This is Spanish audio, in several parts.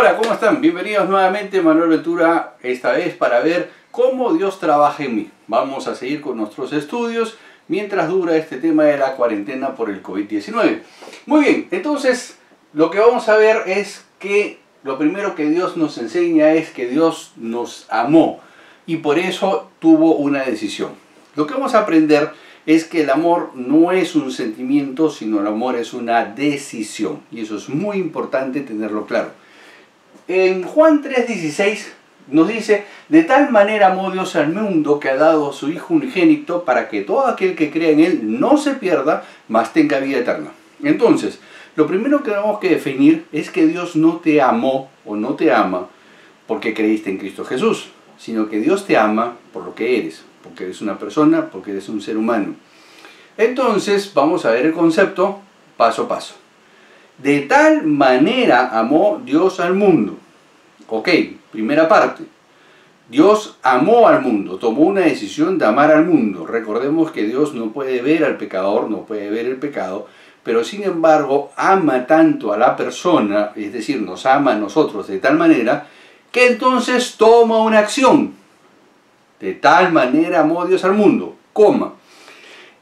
Hola, ¿cómo están? Bienvenidos nuevamente, Manuel Ventura, esta vez para ver cómo Dios trabaja en mí. Vamos a seguir con nuestros estudios mientras dura este tema de la cuarentena por el COVID-19. Muy bien, entonces lo que vamos a ver es que lo primero que Dios nos enseña es que Dios nos amó y por eso tuvo una decisión. Lo que vamos a aprender es que el amor no es un sentimiento, sino el amor es una decisión. Y eso es muy importante tenerlo claro. En Juan 3:16 nos dice: de tal manera amó Dios al mundo que ha dado a su Hijo unigénito para que todo aquel que crea en Él no se pierda, mas tenga vida eterna. Entonces, lo primero que tenemos que definir es que Dios no te amó o no te ama porque creíste en Cristo Jesús, sino que Dios te ama por lo que eres, porque eres una persona, porque eres un ser humano. Entonces, vamos a ver el concepto paso a paso. De tal manera amó Dios al mundo. Ok, primera parte. Dios amó al mundo, tomó una decisión de amar al mundo. Recordemos que Dios no puede ver al pecador, no puede ver el pecado, pero sin embargo ama tanto a la persona, es decir, nos ama a nosotros de tal manera, que entonces toma una acción. De tal manera amó Dios al mundo, coma.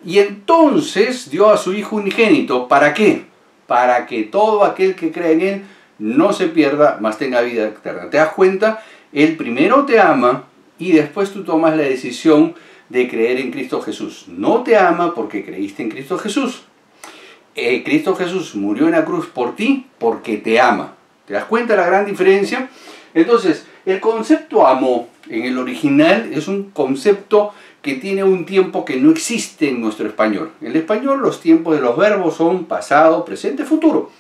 Y entonces dio a su Hijo unigénito, ¿para qué? Para que todo aquel que cree en Él no se pierda, mas tenga vida eterna. ¿Te das cuenta? Él primero te ama y después tú tomas la decisión de creer en Cristo Jesús. No te ama porque creíste en Cristo Jesús. Cristo Jesús murió en la cruz por ti porque te ama. ¿Te das cuenta la gran diferencia? Entonces, el concepto amó en el original es un concepto que tiene un tiempo que no existe en nuestro español. En el español los tiempos de los verbos son pasado, presente, futuro.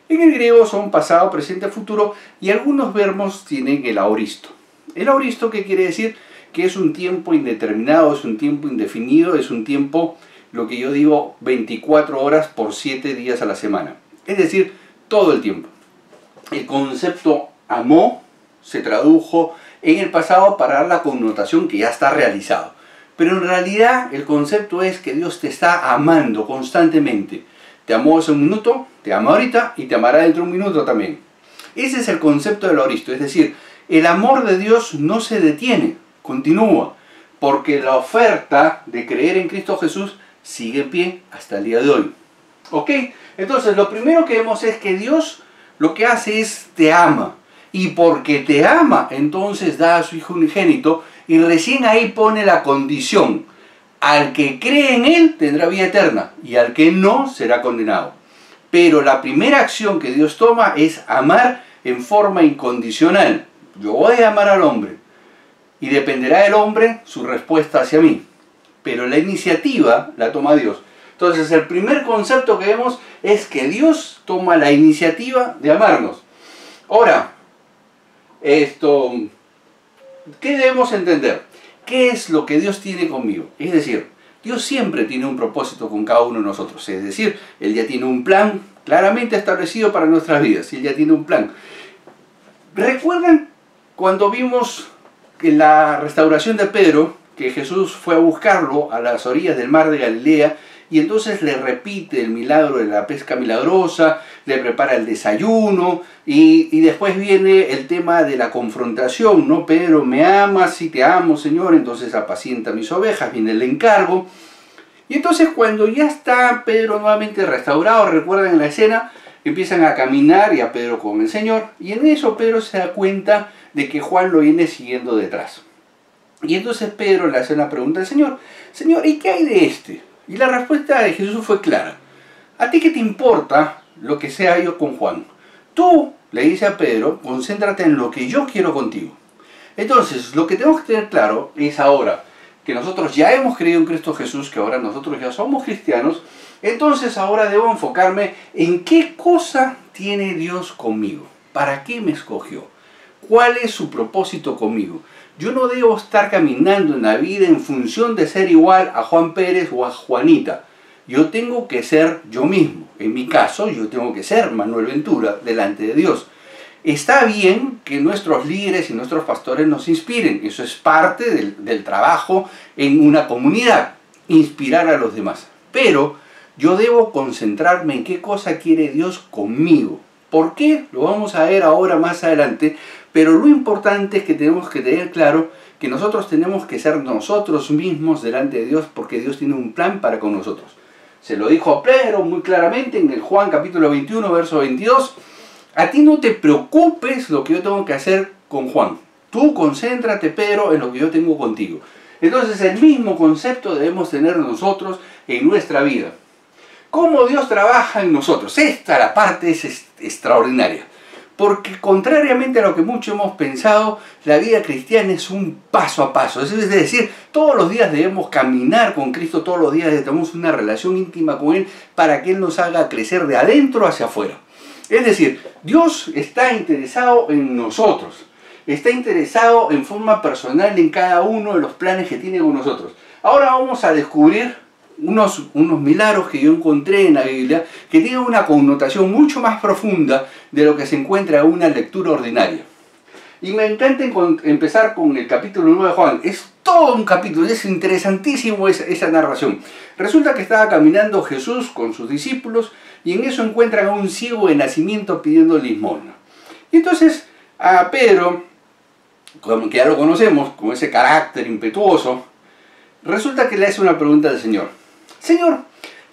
En el griego son pasado, presente, futuro y algunos verbos tienen el aoristo. El aoristo, ¿qué quiere decir? Que es un tiempo indeterminado, es un tiempo indefinido, es un tiempo, lo que yo digo, 24 horas por 7 días a la semana. Es decir, todo el tiempo. El concepto amó se tradujo en el pasado para dar la connotación que ya está realizado. Pero en realidad el concepto es que Dios te está amando constantemente. Te amó hace un minuto, te ama ahorita y te amará dentro de un minuto también. Ese es el concepto del aoristo, es decir, el amor de Dios no se detiene, continúa, porque la oferta de creer en Cristo Jesús sigue en pie hasta el día de hoy. ¿Ok? Entonces lo primero que vemos es que Dios lo que hace es te ama. Y porque te ama, entonces da a su Hijo unigénito y recién ahí pone la condición. Al que cree en Él tendrá vida eterna y al que no será condenado. Pero la primera acción que Dios toma es amar en forma incondicional. Yo voy a amar al hombre y dependerá del hombre su respuesta hacia mí. Pero la iniciativa la toma Dios. Entonces el primer concepto que vemos es que Dios toma la iniciativa de amarnos. Ahora, ¿qué debemos entender? ¿Qué es lo que Dios tiene conmigo? Es decir, Dios siempre tiene un propósito con cada uno de nosotros. Es decir, Él ya tiene un plan claramente establecido para nuestras vidas. Él ya tiene un plan. ¿Recuerdan cuando vimos en la restauración de Pedro que Jesús fue a buscarlo a las orillas del mar de Galilea? Y entonces le repite el milagro de la pesca milagrosa, le prepara el desayuno y después viene el tema de la confrontación, ¿no? Pedro, ¿me amas? Sí, te amo, Señor, entonces apacienta mis ovejas, viene el encargo. Y entonces cuando ya está Pedro nuevamente restaurado, recuerdan en la escena, empiezan a caminar y a Pedro con el Señor. Y en eso Pedro se da cuenta de que Juan lo viene siguiendo detrás. Y entonces Pedro en la escena pregunta al Señor, Señor, ¿y qué hay de este? Y la respuesta de Jesús fue clara. ¿A ti qué te importa lo que sea yo con Juan? Tú, le dice a Pedro, concéntrate en lo que yo quiero contigo. Entonces, lo que tenemos que tener claro es ahora que nosotros ya hemos creído en Cristo Jesús, que ahora nosotros ya somos cristianos, entonces ahora debo enfocarme en qué cosa tiene Dios conmigo. ¿Para qué me escogió? ¿Cuál es su propósito conmigo? Yo no debo estar caminando en la vida en función de ser igual a Juan Pérez o a Juanita. Yo tengo que ser yo mismo. En mi caso, yo tengo que ser Manuel Ventura delante de Dios. Está bien que nuestros líderes y nuestros pastores nos inspiren. Eso es parte del trabajo en una comunidad. Inspirar a los demás. Pero yo debo concentrarme en qué cosa quiere Dios conmigo. ¿Por qué? Lo vamos a ver ahora más adelante, pero lo importante es que tenemos que tener claro que nosotros tenemos que ser nosotros mismos delante de Dios, porque Dios tiene un plan para con nosotros. Se lo dijo a Pedro muy claramente en el Juan capítulo 21, verso 22. A ti no te preocupes lo que yo tengo que hacer con Juan. Tú concéntrate, Pedro, en lo que yo tengo contigo. Entonces el mismo concepto debemos tener nosotros en nuestra vida. ¿Cómo Dios trabaja en nosotros? Esta la parte es extraordinaria. Porque contrariamente a lo que muchos hemos pensado, la vida cristiana es un paso a paso. Es decir, todos los días debemos caminar con Cristo, todos los días tenemos una relación íntima con Él para que Él nos haga crecer de adentro hacia afuera. Es decir, Dios está interesado en nosotros. Está interesado en forma personal en cada uno de los planes que tiene con nosotros. Ahora vamos a descubrir unos milagros que yo encontré en la Biblia que tienen una connotación mucho más profunda de lo que se encuentra en una lectura ordinaria. Y me encanta empezar con el capítulo 9 de Juan. Es todo un capítulo, es interesantísimo esa narración. Resulta que estaba caminando Jesús con sus discípulos y en eso encuentran a un ciego de nacimiento pidiendo limosna. Y entonces a Pedro, que ya lo conocemos, con ese carácter impetuoso, resulta que le hace una pregunta al Señor. Señor,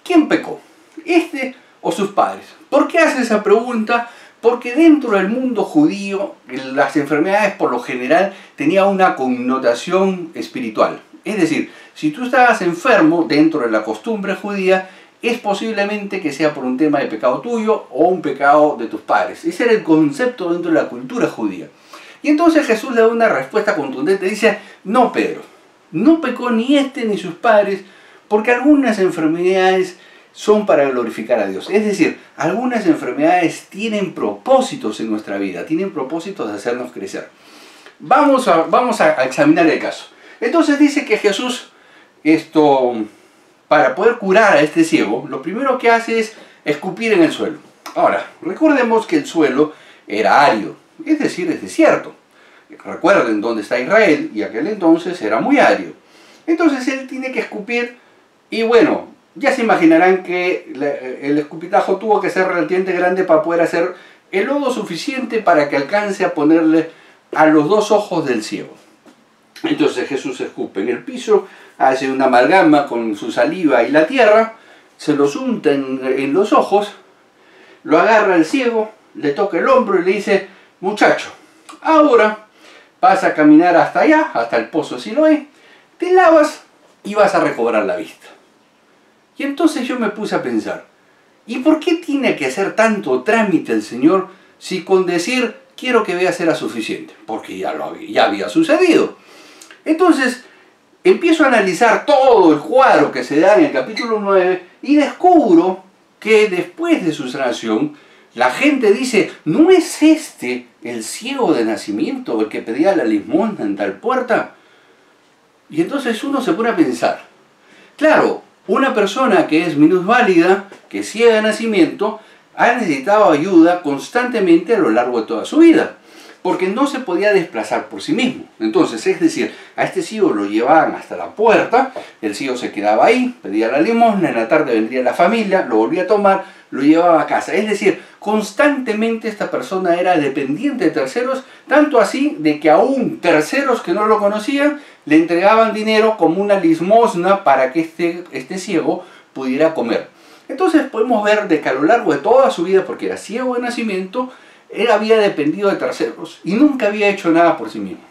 ¿quién pecó? ¿Este o sus padres? ¿Por qué hace esa pregunta? Porque dentro del mundo judío las enfermedades por lo general tenían una connotación espiritual. Es decir, si tú estabas enfermo dentro de la costumbre judía, es posiblemente que sea por un tema de pecado tuyo o un pecado de tus padres. Ese era el concepto dentro de la cultura judía. Y entonces Jesús le da una respuesta contundente. Dice, no, Pedro, no pecó ni este ni sus padres, porque algunas enfermedades son para glorificar a Dios. Es decir, algunas enfermedades tienen propósitos en nuestra vida, tienen propósitos de hacernos crecer. Vamos a examinar el caso. Entonces dice que Jesús, para poder curar a este ciego, lo primero que hace es escupir en el suelo. Ahora, recordemos que el suelo era árido, es decir, es desierto. Recuerden dónde está Israel, y aquel entonces era muy árido. Entonces él tiene que escupir, y bueno, ya se imaginarán que el escupitajo tuvo que ser relativamente grande para poder hacer el lodo suficiente para que alcance a ponerle a los dos ojos del ciego. Entonces Jesús escupe en el piso, hace una amalgama con su saliva y la tierra, se los unta en los ojos, lo agarra el ciego, le toca el hombro y le dice, muchacho, ahora vas a caminar hasta allá, hasta el pozo Siloé, te lavas y vas a recobrar la vista. Y entonces yo me puse a pensar, ¿y por qué tiene que hacer tanto trámite el Señor si con decir quiero que veas era suficiente? Porque ya había sucedido. Entonces empiezo a analizar todo el cuadro que se da en el capítulo 9 y descubro que después de su sanación la gente dice, ¿no es este el ciego de nacimiento el que pedía la limosna en tal puerta? Y entonces uno se pone a pensar, claro, una persona que es minusválida, que es ciega de nacimiento, ha necesitado ayuda constantemente a lo largo de toda su vida, porque no se podía desplazar por sí mismo. Entonces, es decir, a este ciego lo llevaban hasta la puerta, el ciego se quedaba ahí, pedía la limosna, en la tarde vendría la familia, lo volvía a tomar, lo llevaba a casa. Es decir, constantemente esta persona era dependiente de terceros, tanto así de que aún terceros que no lo conocían le entregaban dinero como una limosna para que este ciego pudiera comer. Entonces podemos ver de que a lo largo de toda su vida, porque era ciego de nacimiento, él había dependido de terceros y nunca había hecho nada por sí mismo.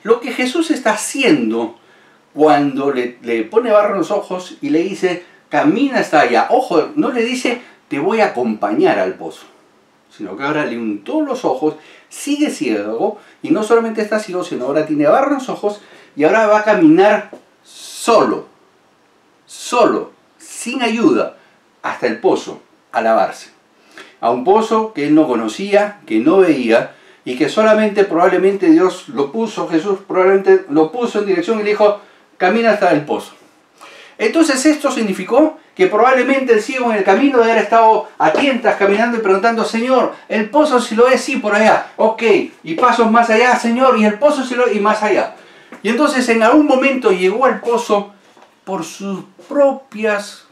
Lo que Jesús está haciendo cuando le pone barro en los ojos y le dice, camina hasta allá. Ojo, no le dice, te voy a acompañar al pozo, sino que ahora le untó los ojos, sigue ciego, y no solamente está ciego, sino ahora tiene barro en los ojos, y ahora va a caminar solo, sin ayuda, hasta el pozo, a lavarse. A un pozo que él no conocía, que no veía, y que solamente probablemente Dios lo puso, Jesús probablemente lo puso en dirección y le dijo, camina hasta el pozo. Entonces esto significó que probablemente el ciego en el camino de haber estado a tientas caminando y preguntando, Señor, el pozo Siloé, sí, por allá, ok, y pasos más allá, Señor, y el pozo Siloé, y más allá. Y entonces en algún momento llegó al pozo por sus propios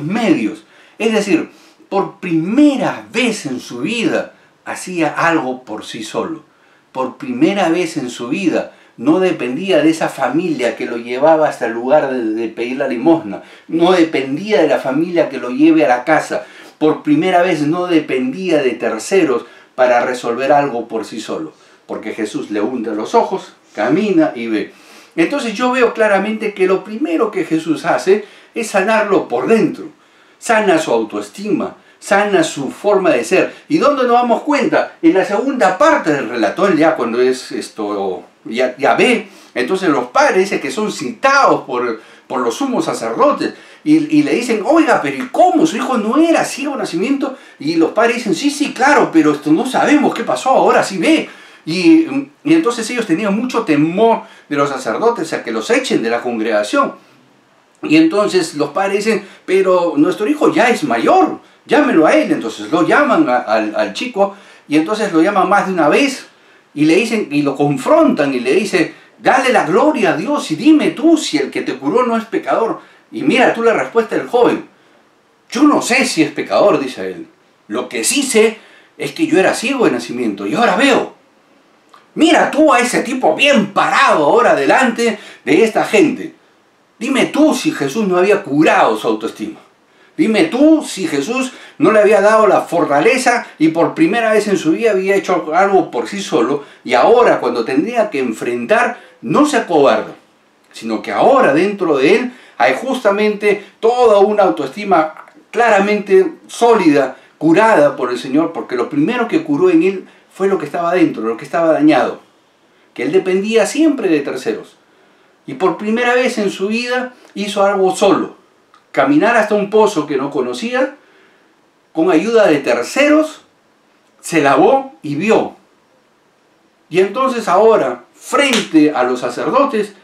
medios, es decir, por primera vez en su vida hacía algo por sí solo. Por primera vez en su vida no dependía de esa familia que lo llevaba hasta el lugar de pedir la limosna. No dependía de la familia que lo lleve a la casa. Por primera vez no dependía de terceros para resolver algo por sí solo. Porque Jesús le hunde los ojos, camina y ve. Entonces yo veo claramente que lo primero que Jesús hace es sanarlo por dentro. Sana su autoestima, sana su forma de ser. ¿Y dónde nos damos cuenta? En la segunda parte del relato, él ya cuando es esto, ya ve. Entonces los padres dicen que son citados por los sumos sacerdotes. Y le dicen, oiga, pero ¿y cómo? Su hijo no era ciego de nacimiento. Y los padres dicen, sí, claro, pero esto no sabemos qué pasó, ahora sí ve. Y entonces ellos tenían mucho temor de los sacerdotes a que los echen de la congregación. Y entonces los padres dicen, pero nuestro hijo ya es mayor, llámelo a él. Entonces lo llaman al chico y entonces lo llaman más de una vez y le dicen, y lo confrontan y le dicen, dale la gloria a Dios y dime tú si el que te curó no es pecador. Y mira tú la respuesta del joven, yo no sé si es pecador, dice él. Lo que sí sé es que yo era ciego de nacimiento y ahora veo. Mira tú a ese tipo bien parado ahora delante de esta gente. Dime tú si Jesús no había curado su autoestima. Dime tú si Jesús no le había dado la fortaleza y por primera vez en su vida había hecho algo por sí solo y ahora cuando tendría que enfrentar no se acobarda, sino que ahora dentro de él hay justamente toda una autoestima claramente sólida, curada por el Señor, porque lo primero que curó en él fue lo que estaba dentro, lo que estaba dañado, que él dependía siempre de terceros. Y por primera vez en su vida hizo algo solo. Caminar hasta un pozo que no conocía, con ayuda de terceros, se lavó y vio. Y entonces ahora, frente a los sacerdotes,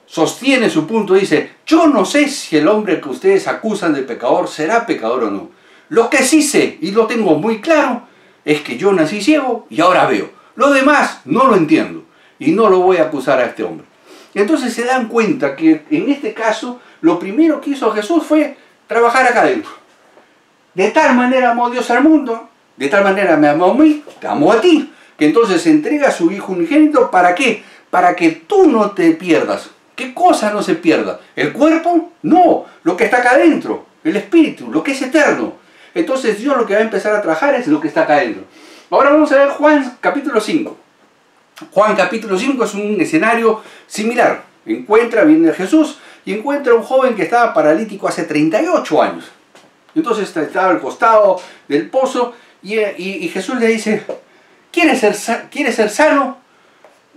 sostiene su punto, dice, yo no sé si el hombre que ustedes acusan de pecador será pecador o no. Lo que sí sé, y lo tengo muy claro, es que yo nací ciego y ahora veo. Lo demás no lo entiendo y no lo voy a acusar a este hombre. Entonces se dan cuenta que en este caso lo primero que hizo Jesús fue trabajar acá adentro. De tal manera amó Dios al mundo, de tal manera me amó a mí, te amó a ti, que entonces entrega a su Hijo unigénito. ¿Para qué? Para que tú no te pierdas. ¿Qué cosa no se pierda? ¿El cuerpo? No, lo que está acá adentro, el espíritu, lo que es eterno. Entonces Dios lo que va a empezar a trabajar es lo que está acá adentro. Ahora vamos a ver Juan capítulo 5. Juan capítulo 5 es un escenario similar. Viene Jesús y encuentra a un joven que estaba paralítico hace 38 años. Entonces estaba al costado del pozo y Jesús le dice, ¿quieres ser sano?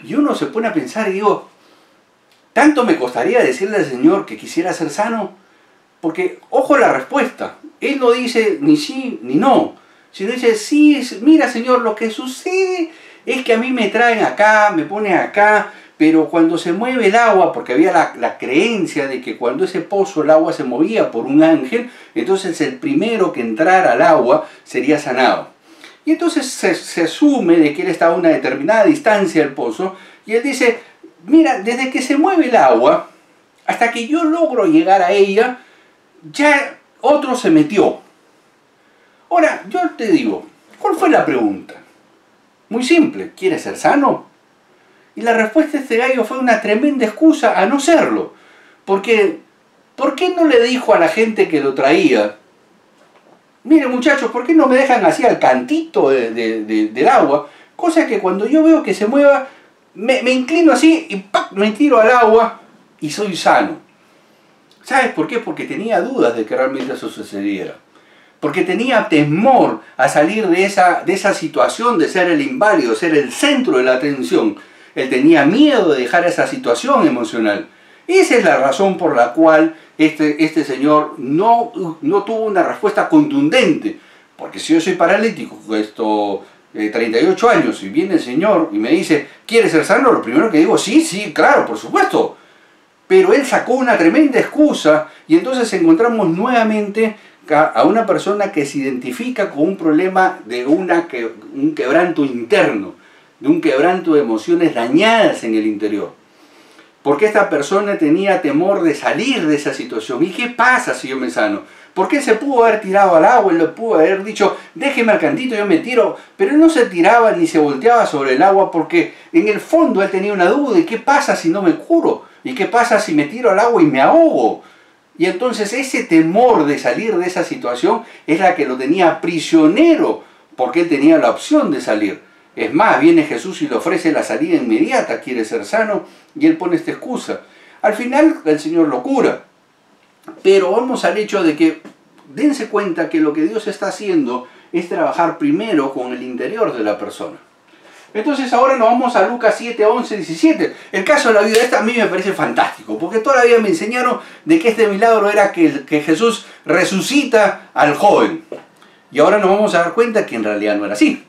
Y uno se pone a pensar y digo, ¿tanto me costaría decirle al Señor que quisiera ser sano? Porque, ojo la respuesta, Él no dice ni sí ni no, sino dice, sí, mira Señor, lo que sucede es que a mí me traen acá, me ponen acá, pero cuando se mueve el agua, porque había la creencia de que cuando ese pozo el agua se movía por un ángel, entonces el primero que entrara al agua sería sanado. Y entonces se asume de que él estaba a una determinada distancia del pozo, y él dice, mira, desde que se mueve el agua, hasta que yo logro llegar a ella, ya otro se metió. Ahora, yo te digo, ¿cuál fue la pregunta? Muy simple, ¿quieres ser sano? Y la respuesta de este gallo fue una tremenda excusa a no serlo. Porque, ¿por qué no le dijo a la gente que lo traía? Miren muchachos, ¿por qué no me dejan así al cantito del agua? Cosa que cuando yo veo que se mueva, me inclino así y ¡pac!, me tiro al agua y soy sano. ¿Sabes por qué? Porque tenía dudas de que realmente eso sucediera. Porque tenía temor a salir de esa situación de ser el inválido, ser el centro de la atención. Él tenía miedo de dejar esa situación emocional. Esa es la razón por la cual este señor no tuvo una respuesta contundente. Porque si yo soy paralítico, 38 años, y viene el Señor y me dice, ¿quieres ser sano? Lo primero que digo, sí, claro, por supuesto. Pero él sacó una tremenda excusa y entonces encontramos nuevamente a una persona que se identifica con un problema de un quebranto interno, de un quebranto de emociones dañadas en el interior. porque esta persona tenía temor de salir de esa situación. ¿Y qué pasa si yo me sano? Porque él se pudo haber tirado al agua, él le pudo haber dicho, déjeme al cantito, yo me tiro, pero él no se tiraba ni se volteaba sobre el agua porque en el fondo él tenía una duda, ¿y qué pasa si no me curo? ¿Y qué pasa si me tiro al agua y me ahogo? Y entonces ese temor de salir de esa situación es la que lo tenía prisionero, porque él tenía la opción de salir. Es más, viene Jesús y le ofrece la salida inmediata, quiere ser sano, y él pone esta excusa. Al final el Señor lo cura. Pero vamos al hecho de que dense cuenta que lo que Dios está haciendo es trabajar primero con el interior de la persona. Entonces ahora nos vamos a Lucas 7, 11, 17. El caso de la viuda esta a mí me parece fantástico, porque toda la vida me enseñaron de que este milagro era que Jesús resucita al joven. Y ahora nos vamos a dar cuenta que en realidad no era así.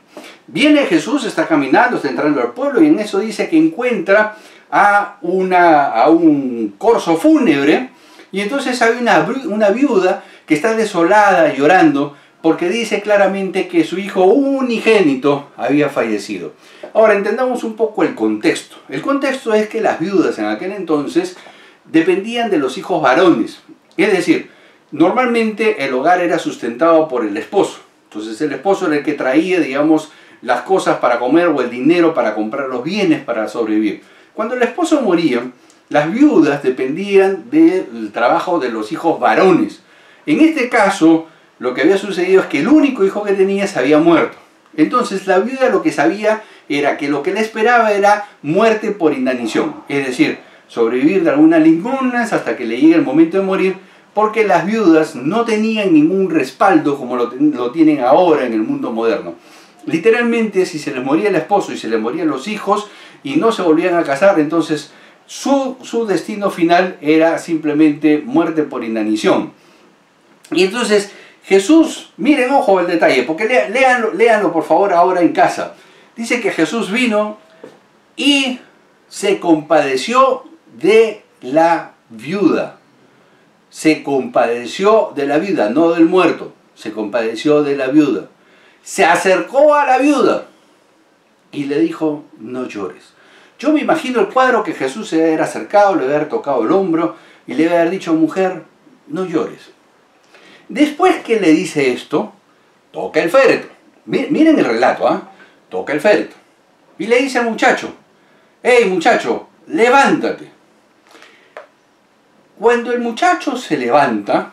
Viene Jesús, está caminando, está entrando al pueblo, y en eso dice que encuentra a un corso fúnebre. Y entonces hay una viuda que está desolada, llorando, porque dice claramente que su hijo unigénito había fallecido. Ahora entendamos un poco el contexto. El contexto es que las viudas en aquel entonces dependían de los hijos varones. Es decir, normalmente el hogar era sustentado por el esposo. Entonces el esposo era el que traía, digamos, las cosas para comer o el dinero para comprar los bienes para sobrevivir. Cuando el esposo moría, las viudas dependían del trabajo de los hijos varones. En este caso, lo que había sucedido es que el único hijo que tenía se había muerto. Entonces la viuda lo que sabía era que lo que le esperaba era muerte por inanición. Es decir, sobrevivir de algunas limonas hasta que le llegue el momento de morir, porque las viudas no tenían ningún respaldo como lo tienen ahora en el mundo moderno. Literalmente, si se les moría el esposo y se les morían los hijos y no se volvían a casar, entonces su destino final era simplemente muerte por inanición. Y entonces Jesús, miren, ojo el detalle, porque léanlo por favor ahora en casa. Dice que Jesús vino y se compadeció de la viuda. Se compadeció de la viuda, no del muerto. Se compadeció de la viuda. Se acercó a la viuda y le dijo, no llores. Yo me imagino el cuadro que Jesús se debe haber acercado, le debe haber tocado el hombro y le debe haber dicho, mujer, no llores. Después que le dice esto, toca el féretro. Miren el relato, ¿eh? Toca el féretro. Y le dice al muchacho, hey muchacho, levántate. Cuando el muchacho se levanta,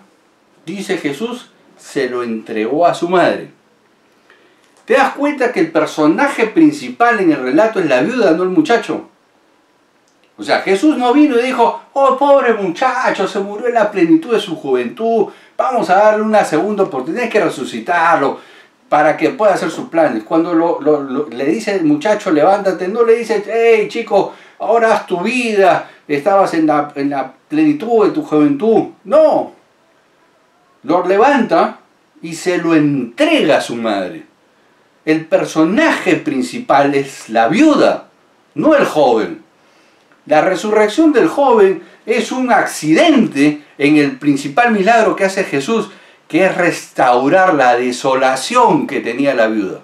dice Jesús, se lo entregó a su madre. ¿Te das cuenta que el personaje principal en el relato es la viuda, no el muchacho? O sea, Jesús no vino y dijo, oh, pobre muchacho, se murió en la plenitud de su juventud, vamos a darle una segunda oportunidad, hay que resucitarlo para que pueda hacer sus planes. Cuando le dice el muchacho, levántate, no le dice, hey chico, ahora haz tu vida, estabas en la plenitud de tu juventud. No, lo levanta y se lo entrega a su madre. El personaje principal es la viuda, no el joven. La resurrección del joven es un accidente en el principal milagro que hace Jesús, que es restaurar la desolación que tenía la viuda.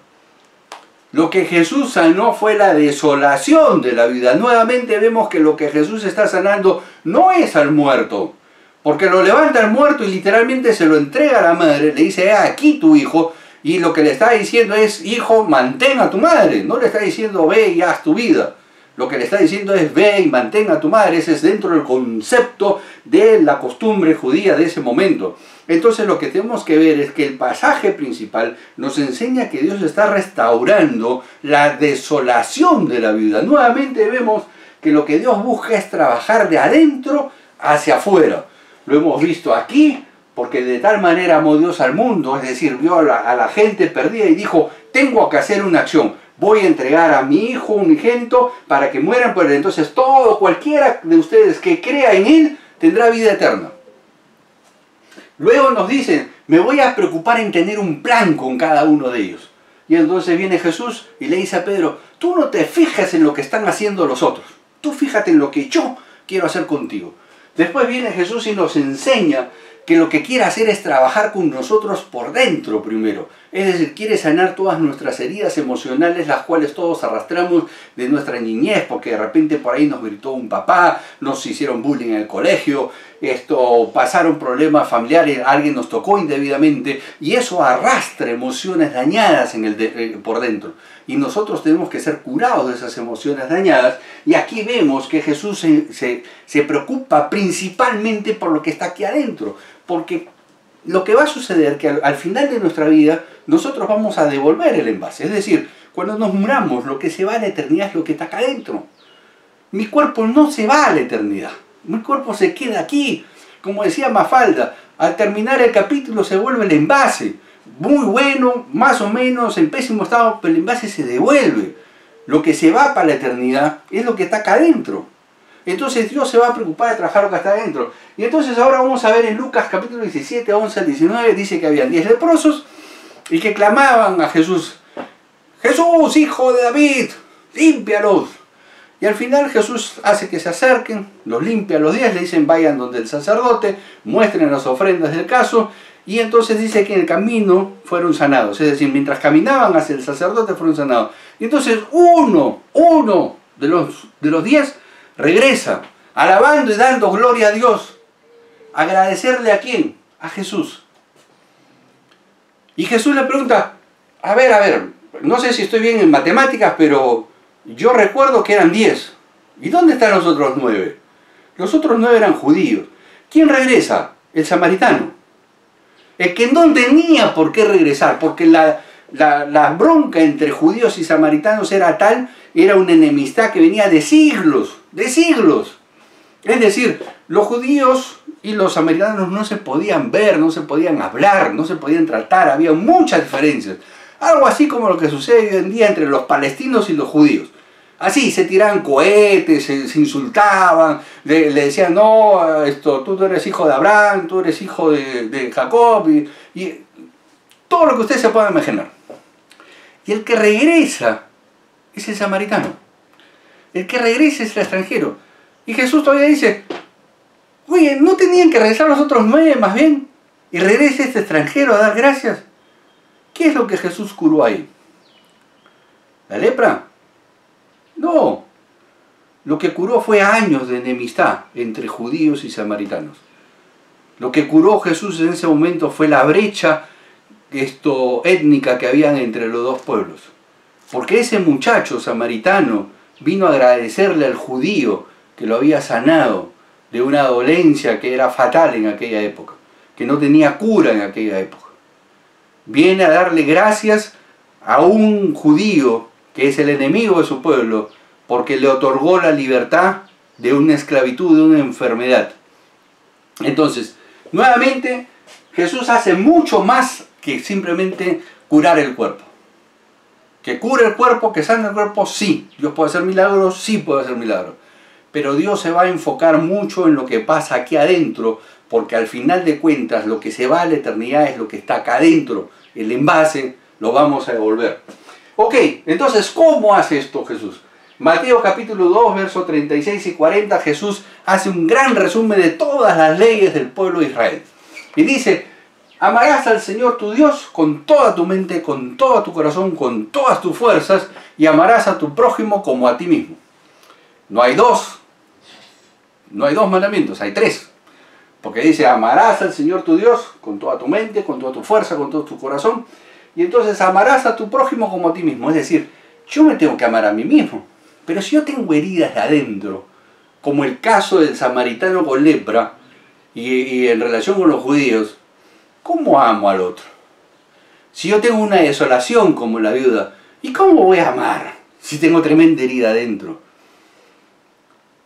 Lo que Jesús sanó fue la desolación de la viuda. Nuevamente vemos que lo que Jesús está sanando no es al muerto, porque lo levanta al muerto y literalmente se lo entrega a la madre, le dice, aquí tu hijo. Y lo que le está diciendo es, hijo, mantén a tu madre. No le está diciendo, ve y haz tu vida. Lo que le está diciendo es, ve y mantén a tu madre. Ese es dentro del concepto de la costumbre judía de ese momento. Entonces lo que tenemos que ver es que el pasaje principal nos enseña que Dios está restaurando la desolación de la viuda. Nuevamente vemos que lo que Dios busca es trabajar de adentro hacia afuera. Lo hemos visto aquí, porque de tal manera amó Dios al mundo, es decir, vio a la gente perdida y dijo, tengo que hacer una acción, voy a entregar a mi hijo unigénito para que mueran por él. Entonces cualquiera de ustedes que crea en él, tendrá vida eterna. Luego nos dicen, me voy a preocupar en tener un plan con cada uno de ellos. Y entonces viene Jesús y le dice a Pedro, tú no te fijas en lo que están haciendo los otros, tú fíjate en lo que yo quiero hacer contigo. Después viene Jesús y nos enseña que lo que quiere hacer es trabajar con nosotros por dentro primero. Es decir, quiere sanar todas nuestras heridas emocionales, las cuales todos arrastramos de nuestra niñez, porque de repente por ahí nos gritó un papá, nos hicieron bullying en el colegio, pasaron problemas familiares, alguien nos tocó indebidamente, y eso arrastra emociones dañadas por dentro. Y nosotros tenemos que ser curados de esas emociones dañadas, y aquí vemos que Jesús se preocupa principalmente por lo que está aquí adentro, porque lo que va a suceder es que al final de nuestra vida nosotros vamos a devolver el envase. Es decir, cuando nos muramos, lo que se va a la eternidad es lo que está acá adentro. Mi cuerpo no se va a la eternidad, mi cuerpo se queda aquí. Como decía Mafalda, al terminar el capítulo se vuelve el envase. Muy bueno, más o menos, en pésimo estado, pero el envase se devuelve. Lo que se va para la eternidad es lo que está acá adentro. Entonces Dios se va a preocupar de trabajar lo que está adentro. Y entonces ahora vamos a ver en Lucas capítulo 17, 11 al 19, dice que habían 10 leprosos y que clamaban a Jesús: Jesús, hijo de David, límpialos. Y al final Jesús hace que se acerquen, los limpia a los 10, le dicen vayan donde el sacerdote, muestren las ofrendas del caso, y entonces dice que en el camino fueron sanados. Es decir, mientras caminaban hacia el sacerdote fueron sanados. Y entonces uno de los 10 regresa, alabando y dando gloria a Dios. ¿Agradecerle a quién? A Jesús. Y Jesús le pregunta, a ver, no sé si estoy bien en matemáticas, pero yo recuerdo que eran 10. ¿Y dónde están los otros 9? Los otros 9 eran judíos. ¿Quién regresa? El samaritano. El que no tenía por qué regresar, porque la bronca entre judíos y samaritanos era tal, era una enemistad que venía de siglos. Es decir, los judíos y los samaritanos no se podían ver, no se podían hablar, no se podían tratar, había muchas diferencias. Algo así como lo que sucede hoy en día entre los palestinos y los judíos. Así, se tiraban cohetes, se insultaban, le decían, no, tú eres hijo de Abraham, tú eres hijo de Jacob, y todo lo que ustedes se puedan imaginar. Y el que regresa es el samaritano. El que regresa es el extranjero. Y Jesús todavía dice, oye, ¿no tenían que regresar los otros 9 más bien? Y regresa este extranjero a dar gracias. ¿Qué es lo que Jesús curó ahí? ¿La lepra? No. Lo que curó fue años de enemistad entre judíos y samaritanos. Lo que curó Jesús en ese momento fue la brecha étnica que había entre los dos pueblos. Porque ese muchacho samaritano vino a agradecerle al judío que lo había sanado de una dolencia que era fatal en aquella época, que no tenía cura en aquella época. Viene a darle gracias a un judío que es el enemigo de su pueblo, porque le otorgó la libertad de una esclavitud, de una enfermedad. Entonces, nuevamente, Jesús hace mucho más que simplemente curar el cuerpo. Que cure el cuerpo, que sane el cuerpo, sí. Dios puede hacer milagros, sí puede hacer milagros. Pero Dios se va a enfocar mucho en lo que pasa aquí adentro, porque al final de cuentas lo que se va a la eternidad es lo que está acá adentro. El envase lo vamos a devolver. Ok, entonces, ¿cómo hace esto Jesús? Mateo capítulo 2, versos 36 y 40, Jesús hace un gran resumen de todas las leyes del pueblo de Israel. Y dice, amarás al Señor tu Dios con toda tu mente, con todo tu corazón, con todas tus fuerzas, y amarás a tu prójimo como a ti mismo. No hay dos mandamientos, hay 3. Porque dice, amarás al Señor tu Dios con toda tu mente, con toda tu fuerza, con todo tu corazón. Y entonces amarás a tu prójimo como a ti mismo. Es decir, yo me tengo que amar a mí mismo. Pero si yo tengo heridas de adentro, como el caso del samaritano con lepra, y en relación con los judíos, ¿cómo amo al otro? Si yo tengo una desolación como la viuda, ¿y cómo voy a amar si tengo tremenda herida adentro?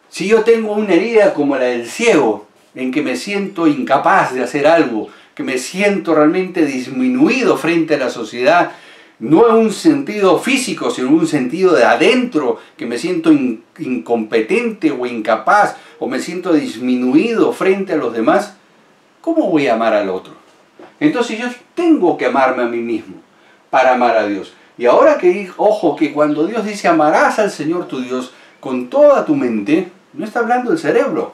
Si yo tengo una herida como la del ciego, en que me siento incapaz de hacer algo, que me siento realmente disminuido frente a la sociedad, no en un sentido físico, sino en un sentido de adentro, que me siento incompetente o incapaz, o me siento disminuido frente a los demás, ¿cómo voy a amar al otro? Entonces yo tengo que amarme a mí mismo para amar a Dios. Y ahora que, ojo, que cuando Dios dice amarás al Señor tu Dios con toda tu mente, no está hablando del cerebro.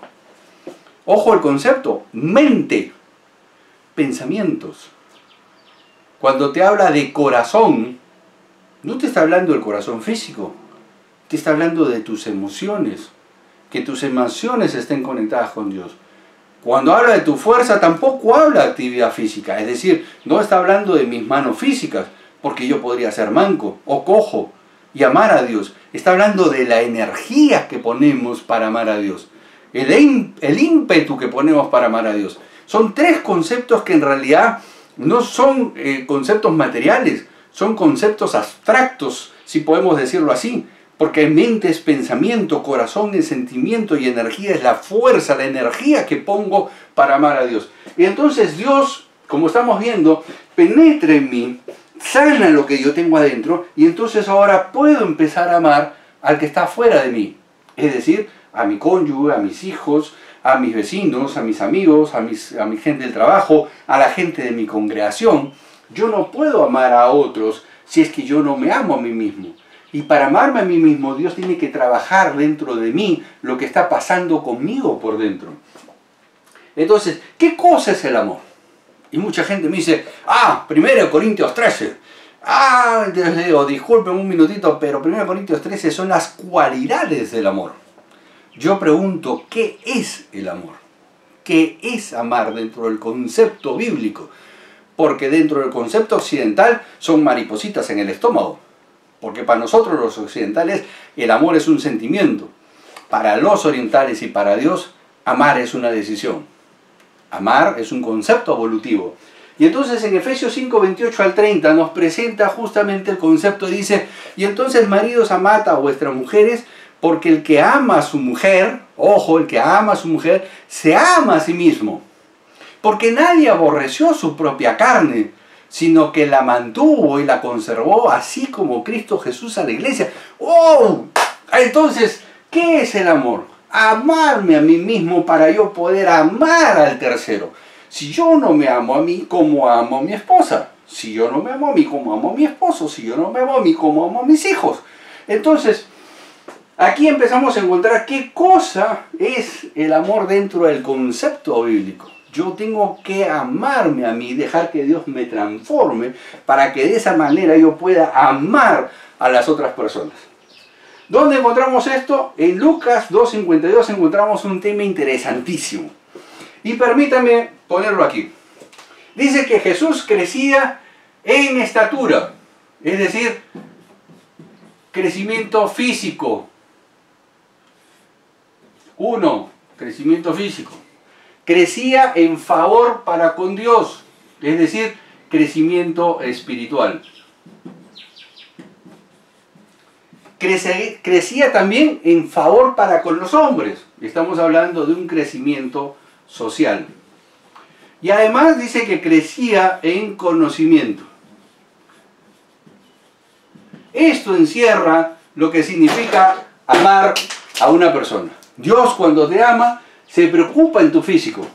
Ojo el concepto, mente. pensamientos. Cuando te habla de corazón, no te está hablando del corazón físico, te está hablando de tus emociones, que tus emociones estén conectadas con Dios. Cuando habla de tu fuerza, tampoco habla de actividad física, es decir, no está hablando de mis manos físicas, porque yo podría ser manco o cojo y amar a Dios. Está hablando de la energía que ponemos para amar a Dios, el ímpetu que ponemos para amar a Dios. Son tres conceptos que en realidad no son conceptos materiales, son conceptos abstractos, si podemos decirlo así, porque mente es pensamiento, corazón es sentimiento y energía es la fuerza, la energía que pongo para amar a Dios. Y entonces Dios, como estamos viendo, penetra en mí, sana lo que yo tengo adentro y entonces ahora puedo empezar a amar al que está fuera de mí. Es decir, a mi cónyuge, a mis hijos, a mis vecinos, a mis amigos, a mi gente del trabajo, a la gente de mi congregación. Yo no puedo amar a otros si es que yo no me amo a mí mismo. Y para amarme a mí mismo, Dios tiene que trabajar dentro de mí lo que está pasando conmigo por dentro. Entonces, ¿qué cosa es el amor? Y mucha gente me dice, 1 Corintios 13. Les digo, disculpen un minutito, pero 1 Corintios 13 son las cualidades del amor. Yo pregunto, ¿qué es el amor? ¿Qué es amar dentro del concepto bíblico? Porque dentro del concepto occidental son maripositas en el estómago. Porque para nosotros los occidentales el amor es un sentimiento. Para los orientales y para Dios, amar es una decisión. Amar es un concepto evolutivo. Y entonces en Efesios 5, 28 al 30 nos presenta justamente el concepto. Dice, y entonces maridos, amad a vuestras mujeres, porque el que ama a su mujer, ojo, el que ama a su mujer, se ama a sí mismo. Porque nadie aborreció su propia carne, sino que la mantuvo y la conservó, así como Cristo Jesús a la iglesia. ¡Oh! Entonces, ¿qué es el amor? Amarme a mí mismo para yo poder amar al tercero. Si yo no me amo a mí, ¿cómo amo a mi esposa? Si yo no me amo a mí, ¿cómo amo a mi esposo? Si yo no me amo a mí, ¿cómo amo a mis hijos? Entonces, aquí empezamos a encontrar qué cosa es el amor dentro del concepto bíblico. Yo tengo que amarme a mí, dejar que Dios me transforme para que de esa manera yo pueda amar a las otras personas. ¿Dónde encontramos esto? En Lucas 2:52 encontramos un tema interesantísimo. Y permítanme ponerlo aquí. Dice que Jesús crecía en estatura, es decir, crecimiento físico. Crecimiento físico. Crecía en favor para con Dios, es decir, crecimiento espiritual. Crecía también en favor para con los hombres. Estamos hablando de un crecimiento social. Y además dice que crecía en conocimiento. Esto encierra lo que significa amar a una persona. Dios, cuando te ama, se preocupa en tu físico,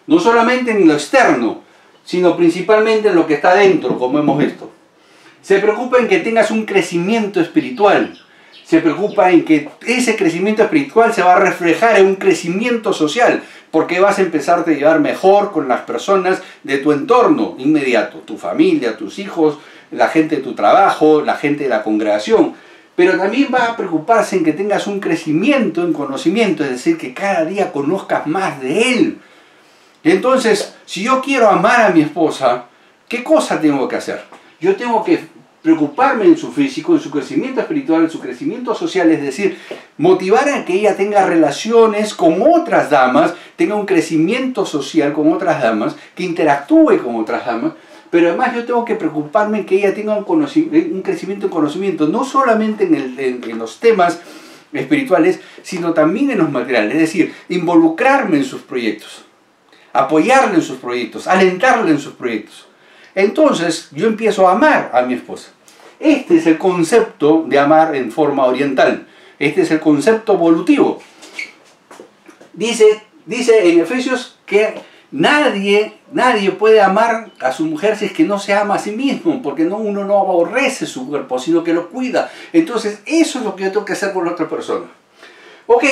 no solamente en lo externo, sino principalmente en lo que está dentro, como hemos visto. Se preocupa en que tengas un crecimiento espiritual, se preocupa en que ese crecimiento espiritual se va a reflejar en un crecimiento social, porque vas a empezarte a llevar mejor con las personas de tu entorno inmediato, tu familia, tus hijos, la gente de tu trabajo, la gente de la congregación. Pero también va a preocuparse en que tengas un crecimiento en conocimiento, es decir, que cada día conozcas más de Él. Entonces, si yo quiero amar a mi esposa, ¿qué cosa tengo que hacer? Yo tengo que preocuparme en su físico, en su crecimiento espiritual, en su crecimiento social, es decir, motivar a que ella tenga relaciones con otras damas, tenga un crecimiento social con otras damas, que interactúe con otras damas. Pero además yo tengo que preocuparme en que ella tenga un crecimiento en conocimiento, no solamente en los temas espirituales, sino también en los materiales. Es decir, involucrarme en sus proyectos, apoyarle en sus proyectos, alentarle en sus proyectos. Entonces yo empiezo a amar a mi esposa. Este es el concepto de amar en forma oriental. Este es el concepto evolutivo. Dice en Efesios que Nadie puede amar a su mujer si es que no se ama a sí mismo, porque uno no aborrece su cuerpo, sino que lo cuida. Entonces, eso es lo que yo tengo que hacer con la otra persona. Ok,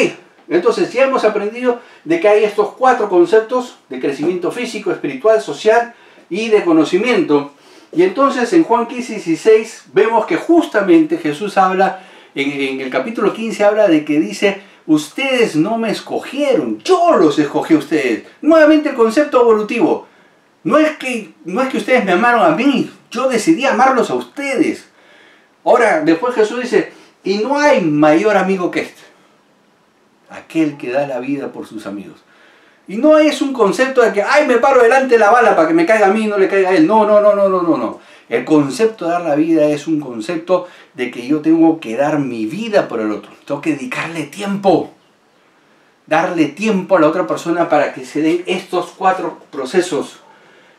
Entonces ya hemos aprendido de que hay estos 4 conceptos de crecimiento físico, espiritual, social y de conocimiento. Y entonces en Juan 15:16 vemos que justamente Jesús habla, en el capítulo 15 habla de que dice: ustedes no me escogieron, yo los escogí a ustedes. Nuevamente el concepto evolutivo. No es que ustedes me amaron a mí, yo decidí amarlos a ustedes. Ahora, después Jesús dice: y no hay mayor amigo que este, aquel que da la vida por sus amigos. Y no es un concepto de que, ay, me paro delante de la bala para que me caiga a mí y no le caiga a él. No. El concepto de dar la vida es un concepto de que yo tengo que dar mi vida por el otro. Tengo que dedicarle tiempo. Darle tiempo a la otra persona para que se den estos 4 procesos.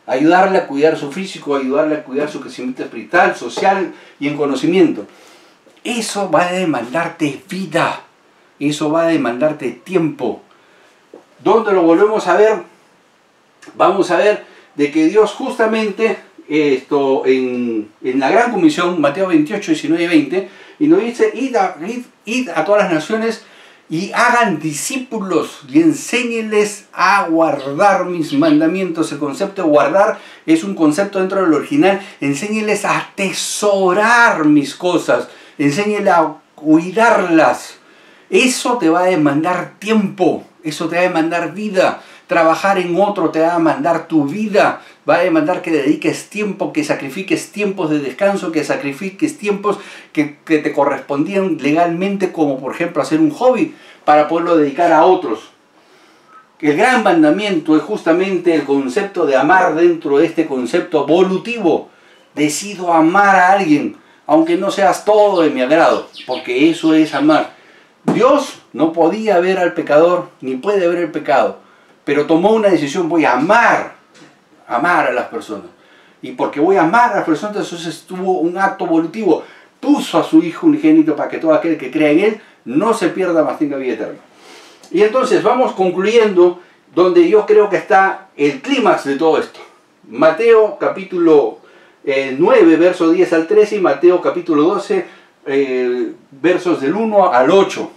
Ayudarle a cuidar su físico, ayudarle a cuidar su crecimiento espiritual, social y en conocimiento. Eso va a demandarte vida. Eso va a demandarte tiempo. ¿Dónde lo volvemos a ver? Vamos a ver de que Dios justamente en la gran comisión, Mateo 28, 19 y 20, y nos dice: id a todas las naciones y hagan discípulos y enséñenles a guardar mis mandamientos. El concepto de guardar es un concepto dentro del original. Enséñenles a atesorar mis cosas, enséñenles a cuidarlas. Eso te va a demandar tiempo, eso te va a demandar vida. Trabajar en otro te va a demandar tu vida, va a demandar que dediques tiempo, que sacrifiques tiempos de descanso, que sacrifiques tiempos que te correspondían legalmente, como por ejemplo hacer un hobby, para poderlo dedicar a otros. El gran mandamiento es justamente el concepto de amar dentro de este concepto evolutivo. Decido amar a alguien, aunque no seas todo de mi agrado, porque eso es amar. Dios no podía ver al pecador, ni puede ver el pecado, pero tomó una decisión: voy a amar a las personas. Y porque voy a amar a las personas, entonces tuvo un acto evolutivo. Puso a su Hijo unigénito para que todo aquel que crea en Él no se pierda, mas tenga vida eterna. Y entonces vamos concluyendo donde yo creo que está el clímax de todo esto. Mateo capítulo 9, verso 10 al 13, y Mateo capítulo 12, versos del 1 al 8.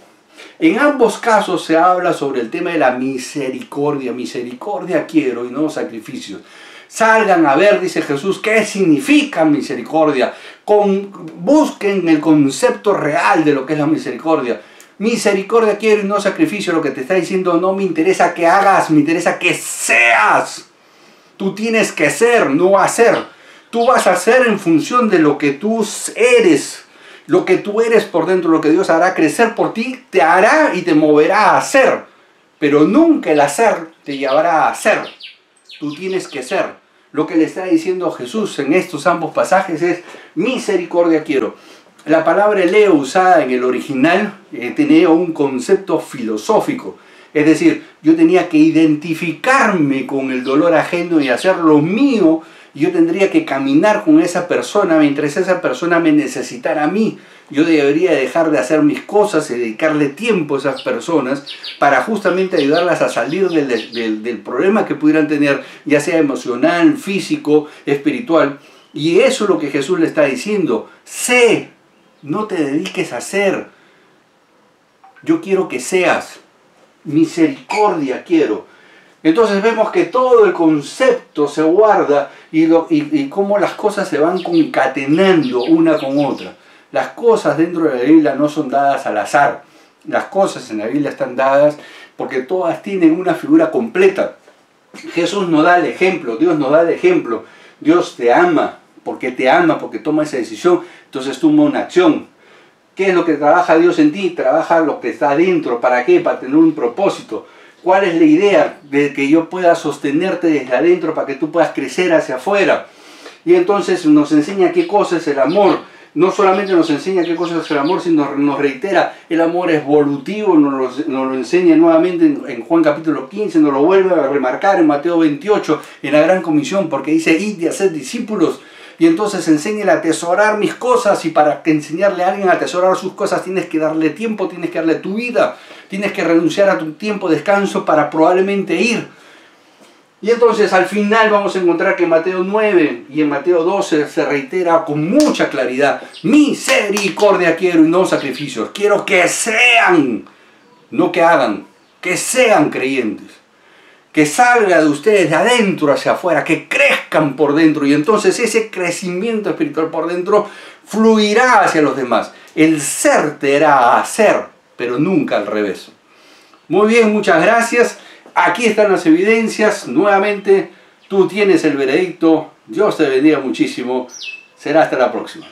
En ambos casos se habla sobre el tema de la misericordia. Misericordia quiero y no sacrificios. Salgan a ver, dice Jesús, qué significa misericordia. Busquen el concepto real de lo que es la misericordia. Misericordia quiero y no sacrificio. Lo que te está diciendo: no me interesa que hagas, me interesa que seas. Tú tienes que ser, no hacer. Tú vas a hacer en función de lo que tú eres. Lo que tú eres por dentro, lo que Dios hará crecer por ti, te hará y te moverá a hacer. Pero nunca el hacer te llevará a hacer. Tú tienes que ser. Lo que le está diciendo Jesús en estos ambos pasajes es: misericordia quiero. La palabra eleo usada en el original tenía un concepto filosófico. Es decir, yo tenía que identificarme con el dolor ajeno y hacer lo mío. Yo tendría que caminar con esa persona mientras esa persona me necesitara a mí. Yo debería dejar de hacer mis cosas y dedicarle tiempo a esas personas para justamente ayudarlas a salir del problema que pudieran tener, ya sea emocional, físico, espiritual. Y eso es lo que Jesús le está diciendo: sé, no te dediques a ser. Yo quiero que seas. Misericordia quiero. Entonces vemos que todo el concepto se guarda y cómo las cosas se van concatenando una con otra. Las cosas dentro de la Biblia no son dadas al azar. Las cosas en la Biblia están dadas porque todas tienen una figura completa. Jesús nos da el ejemplo, Dios nos da el ejemplo. Dios te ama, porque toma esa decisión, entonces toma una acción. ¿Qué es lo que trabaja Dios en ti? Trabaja lo que está adentro. ¿Para qué? Para tener un propósito. ¿Cuál es la idea? De que yo pueda sostenerte desde adentro para que tú puedas crecer hacia afuera. Y entonces nos enseña qué cosa es el amor. No solamente nos enseña qué cosa es el amor, sino nos reitera: el amor es volutivo. Nos lo enseña nuevamente en Juan capítulo 15, nos lo vuelve a remarcar en Mateo 28, en la gran comisión, porque dice: id y haced discípulos. Y entonces enséñale a atesorar mis cosas, y para enseñarle a alguien a atesorar sus cosas tienes que darle tiempo, tienes que darle tu vida, tienes que renunciar a tu tiempo de descanso para probablemente ir. Y entonces al final vamos a encontrar que en Mateo 9 y en Mateo 12 se reitera con mucha claridad: misericordia quiero y no sacrificios. Quiero que sean no que hagan, que sean creyentes. Que salga de ustedes de adentro hacia afuera, que crezcan por dentro, y entonces ese crecimiento espiritual por dentro fluirá hacia los demás. El ser te hará hacer, pero nunca al revés. Muy bien, muchas gracias. Aquí están las evidencias. Nuevamente, tú tienes el veredicto. Dios te bendiga muchísimo. Será hasta la próxima.